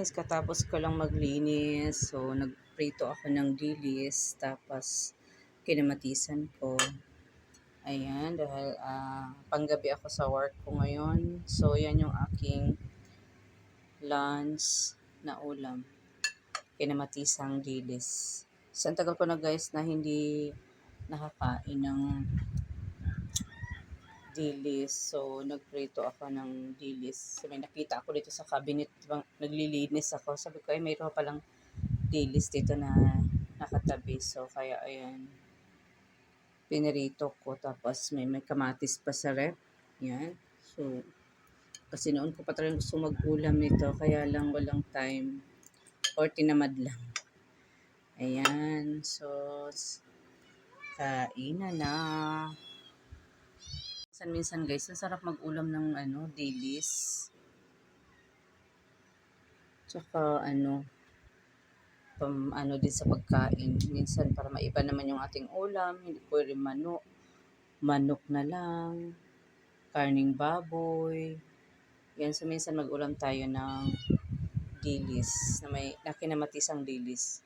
guys, katapos ko lang maglinis. So, nagprito ako ng dilis. Tapos, kinamatisan ko. Ayan, dahil panggabi ako sa work ko ngayon. So, yan yung aking lunch na ulam. Kinamatisang dilis. So, ang tagal ko na guys na hindi nakakain ng dilis. So, nagprito ako ng dilis. So, may nakita ako dito sa cabinet. Naglilinis ako. Sabi ko, ay mayroon palang dilis dito na nakatabi. So, kaya ayan. Pinirito ko. Tapos, may kamatis pa sa rep. Yan. So, kasi noon ko pa talagang gusto mag-ulam nito. Kaya lang walang time. Or tinamad lang. Ayan. So, kainan na. Minsan guys, ang sarap mag-ulam ng dilis. Tsaka din sa pagkain. Minsan para maiba naman yung ating ulam, hindi pwede manok na lang, karning baboy. Yan, so minsan mag-ulam tayo ng dilis, na kinamatisang dilis.